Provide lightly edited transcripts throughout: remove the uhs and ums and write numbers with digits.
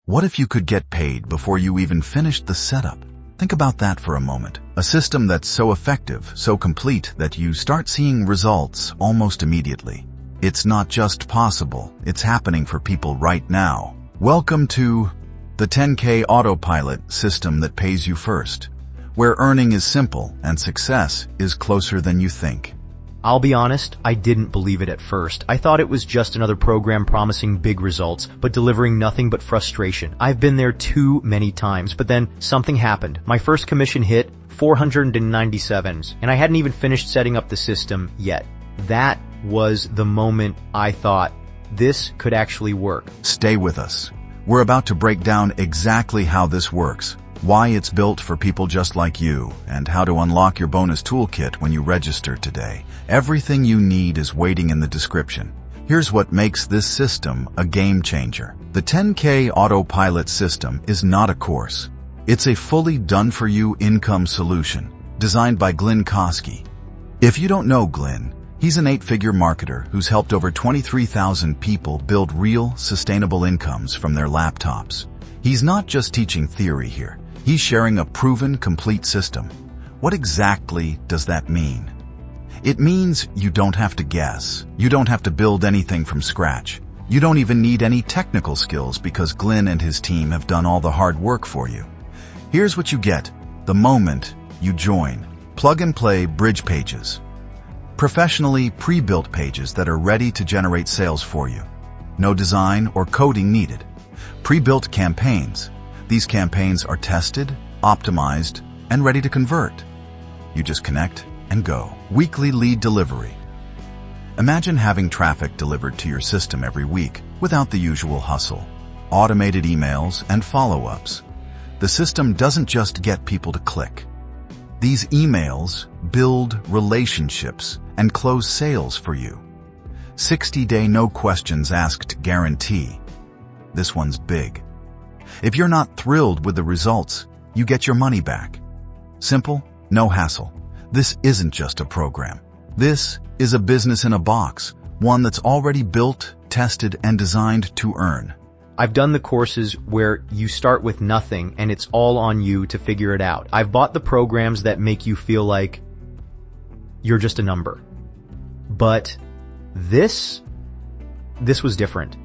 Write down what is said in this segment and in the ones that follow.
What if you could get paid before you even finished the setup? Think about that for a moment. A system that's so effective, so complete, that you start seeing results almost immediately. It's not just possible, it's happening for people right now. Welcome to the 10K Autopilot system that pays you first, where earning is simple and success is closer than you think. I'll be honest, I didn't believe it at first. I thought it was just another program promising big results, but delivering nothing but frustration. I've been there too many times, but then something happened. My first commission hit 497, and I hadn't even finished setting up the system yet. That was the moment I thought, this could actually work. Stay with us. We're about to break down exactly how this works, why it's built for people just like you, and how to unlock your bonus toolkit when you register today. Everything you need is waiting in the description. Here's what makes this system a game changer. The 10K Autopilot system is not a course. It's a fully done-for-you income solution designed by Glynn Kosky. If you don't know Glynn, he's an 8-figure marketer who's helped over 23,000 people build real, sustainable incomes from their laptops. He's not just teaching theory here. He's sharing a proven, complete system. What exactly does that mean? It means you don't have to guess. You don't have to build anything from scratch. You don't even need any technical skills because Glynn and his team have done all the hard work for you. Here's what you get the moment you join. Plug-and-play bridge pages. Professionally pre-built pages that are ready to generate sales for you. No design or coding needed. Pre-built campaigns. These campaigns are tested, optimized, and ready to convert. You just connect and go. Weekly lead delivery. Imagine having traffic delivered to your system every week without the usual hustle. Automated emails and follow-ups. The system doesn't just get people to click. These emails build relationships and close sales for you. 60-day no questions asked guarantee. This one's big. If you're not thrilled with the results, you get your money back. Simple, no hassle. This isn't just a program. This is a business in a box, one that's already built, tested, and designed to earn. I've done the courses where you start with nothing and it's all on you to figure it out. I've bought the programs that make you feel like you're just a number. But this was different.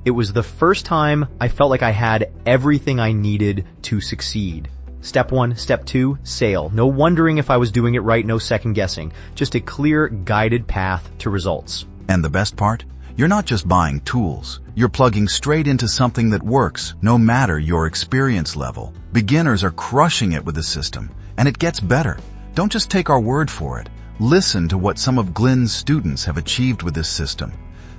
It was the first time I felt like I had everything I needed to succeed. Step 1, Step 2, sale. No wondering if I was doing it right, no second guessing. Just a clear, guided path to results. And the best part? You're not just buying tools. You're plugging straight into something that works, no matter your experience level. Beginners are crushing it with the system, and it gets better. Don't just take our word for it. Listen to what some of Glynn's students have achieved with this system.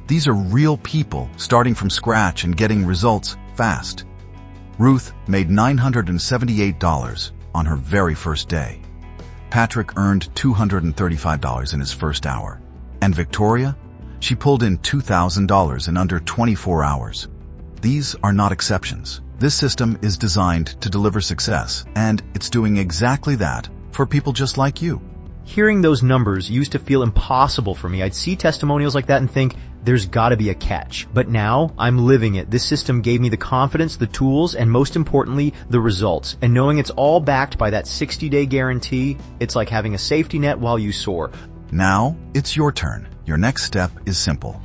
These are real people starting from scratch and getting results fast. Ruth made $978 on her very first day. Patrick earned $235 in his first hour. And Victoria? She pulled in $2,000 in under 24 hours. These are not exceptions. This system is designed to deliver success, and it's doing exactly that for people just like you. Hearing those numbers used to feel impossible for me. I'd see testimonials like that and think, there's gotta be a catch. But now, I'm living it. This system gave me the confidence, the tools, and most importantly, the results. And knowing it's all backed by that 60-day guarantee, it's like having a safety net while you soar. Now, it's your turn. Your next step is simple.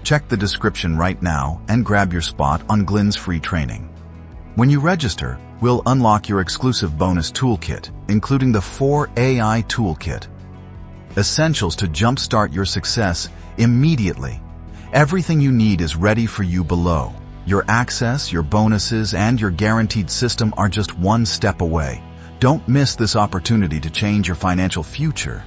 Check the description right now and grab your spot on Glynn's free training. When you register, we'll unlock your exclusive bonus toolkit, including the 4 AI Toolkit. Essentials to jumpstart your success immediately. Everything you need is ready for you below. Your access, your bonuses, and your guaranteed system are just one step away. Don't miss this opportunity to change your financial future.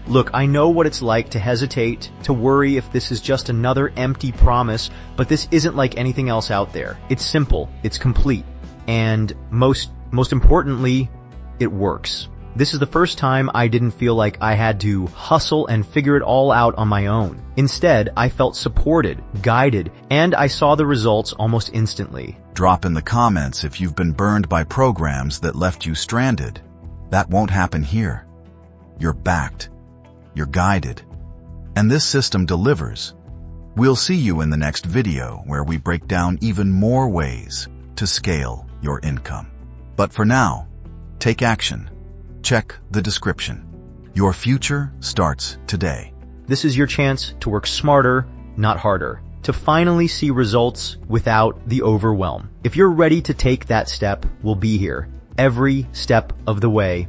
Look, I know what it's like to hesitate, to worry if this is just another empty promise, but this isn't like anything else out there. It's simple, it's complete, and most importantly, it works. This is the first time I didn't feel like I had to hustle and figure it all out on my own. Instead, I felt supported, guided, and I saw the results almost instantly. Drop in the comments if you've been burned by programs that left you stranded. That won't happen here. You're backed. You're guided. And this system delivers. We'll see you in the next video where we break down even more ways to scale your income. But for now, take action. Check the description. Your future starts today. This is your chance to work smarter, not harder, to finally see results without the overwhelm. If you're ready to take that step, we'll be here every step of the way